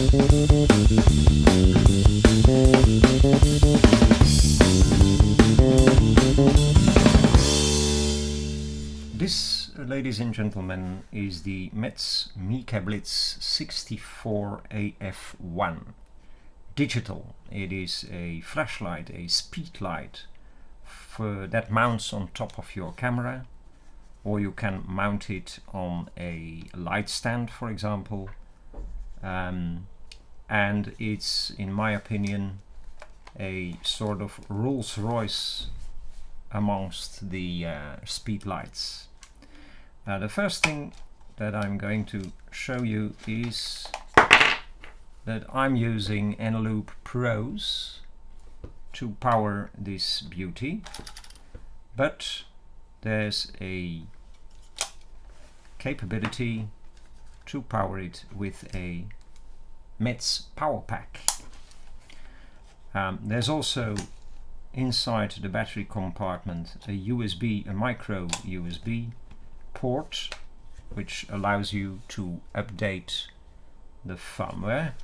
This, ladies and gentlemen, is the Metz Mecablitz 64 AF-1 digital. It is a flashlight, a speedlight that mounts on top of your camera, or you can mount it on a light stand, for example, and it's, in my opinion, a sort of Rolls-Royce amongst the speed lights. The first thing that I'm going to show you is that I'm using Eneloop Pros to power this beauty, but there's a capability to power it with a Metz power pack. There's also inside the battery compartment a micro USB port, which allows you to update the firmware,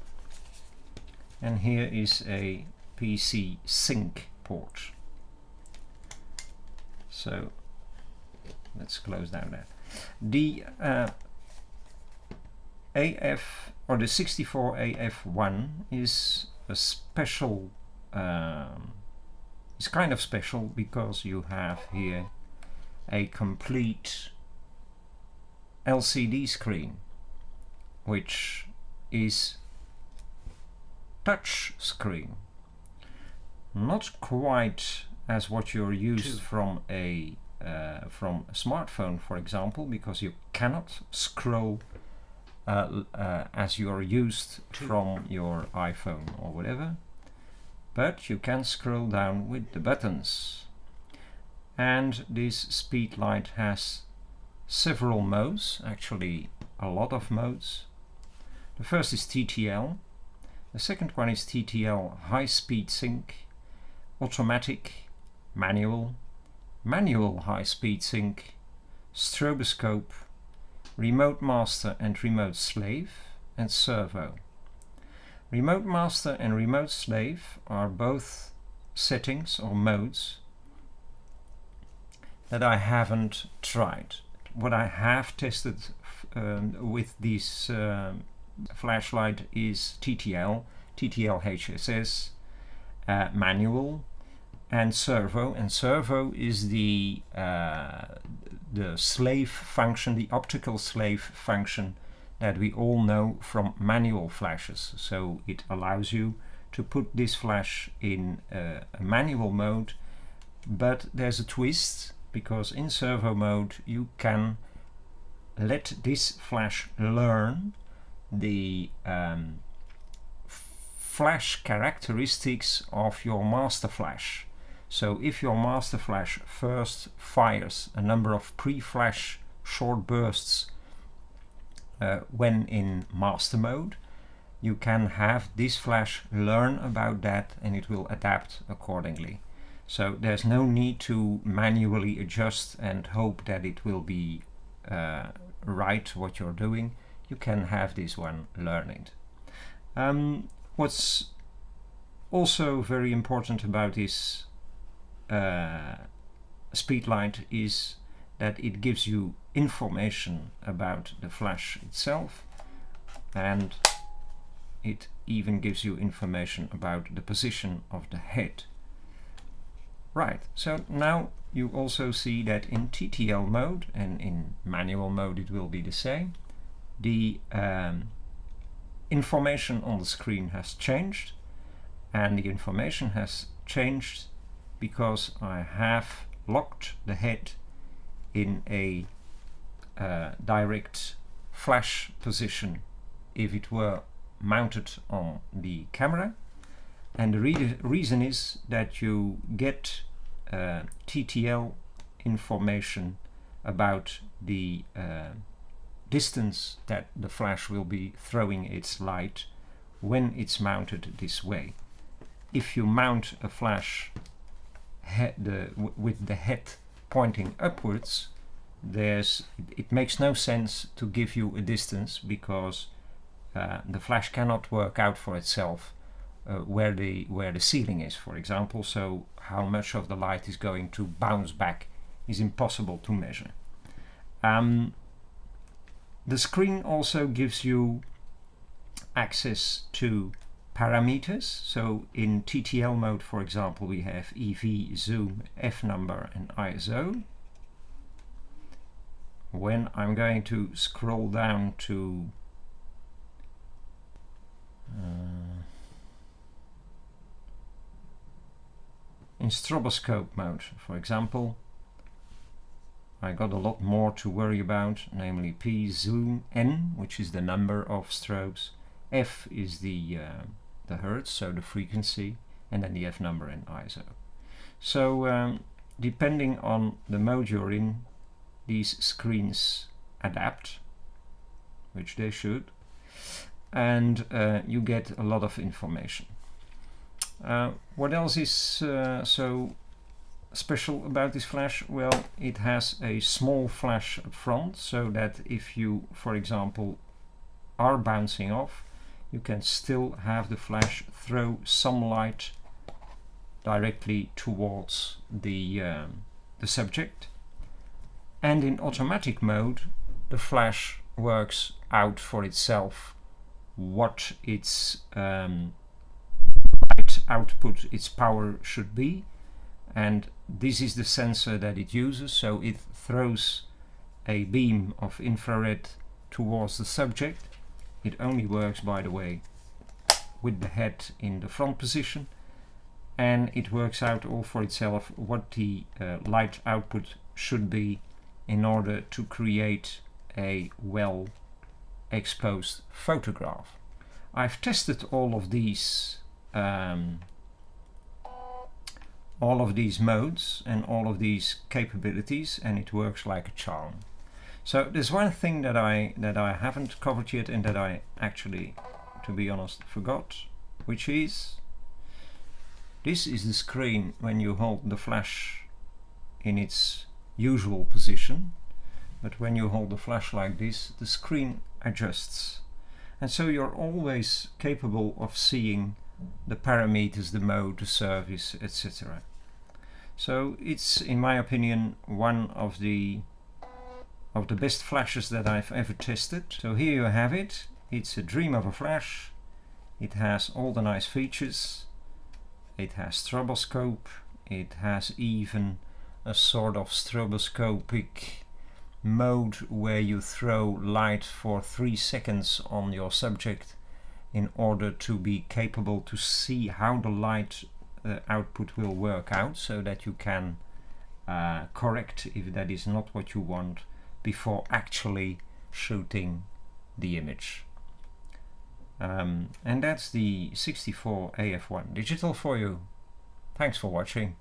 and here is a PC sync port. So let's close down that. The the 64 AF-1 is a special, it's kind of special because you have here a complete LCD screen, which is touch screen, not quite as what you're used from a smartphone, for example, because you cannot scroll as you're used from your iPhone or whatever, but you can scroll down with the buttons. And this speed light has several modes, actually a lot of modes. The first is TTL, the second one is TTL high speed sync, automatic, manual high speed sync, stroboscope, remote master and remote slave, and servo. Remote master and remote slave are both settings or modes that I haven't tried. What I have tested with this flashlight is TTL HSS, manual, and servo. And servo is the slave function, the optical slave function that we all know from manual flashes. So it allows you to put this flash in a manual mode, but there's a twist, because in servo mode you can let this flash learn the flash characteristics of your master flash. So if your master flash first fires a number of pre-flash short bursts when in master mode, you can have this flash learn about that and it will adapt accordingly. So there's no need to manually adjust and hope that it will be right what you're doing. You can have this one learn it. What's also very important about this speedlight is that it gives you information about the flash itself, and it even gives you information about the position of the head. Right, so now you also see that in TTL mode and in manual mode it will be the same. The information on the screen has changed, and the information has changed because I have locked the head in a direct flash position if it were mounted on the camera. And the reason is that you get TTL information about the distance that the flash will be throwing its light when it's mounted this way. If you mount a flash with the head pointing upwards, it makes no sense to give you a distance, because the flash cannot work out for itself where the ceiling is, for example, so how much of the light is going to bounce back is impossible to measure. The screen also gives you access to parameters. So in TTL mode, for example, we have EV, zoom, f-number and ISO. When I'm going to scroll down to in stroboscope mode, for example, I got a lot more to worry about, namely P, zoom, N, which is the number of strobes, F is the hertz, so the frequency, and then the F number and ISO. So depending on the mode you're in, these screens adapt, which they should, and you get a lot of information. What else is so special about this flash? Well, it has a small flash up front, so that if you, for example, are bouncing off, you can still have the flash throw some light directly towards the subject. And in automatic mode, the flash works out for itself what its light output, its power should be, and this is the sensor that it uses, so it throws a beam of infrared towards the subject. It only works, by the way, with the head in the front position, and it works out all for itself what the light output should be in order to create a well exposed photograph. I've tested all of these modes and all of these capabilities, and it works like a charm. So there's one thing that I haven't covered yet, and that I actually, to be honest, forgot, which is this is the screen when you hold the flash in its usual position, but when you hold the flash like this, the screen adjusts, and so you're always capable of seeing the parameters, the mode, the service, etc. So it's, in my opinion, one of the best flashes that I've ever tested. So here you have it. It's a dream of a flash. It has all the nice features. It has stroboscope. It has even a sort of stroboscopic mode where you throw light for 3 seconds on your subject in order to be capable to see how the light output will work out, so that you can correct if that is not what you want before actually shooting the image. And that's the 64 AF-1 digital for you. Thanks for watching.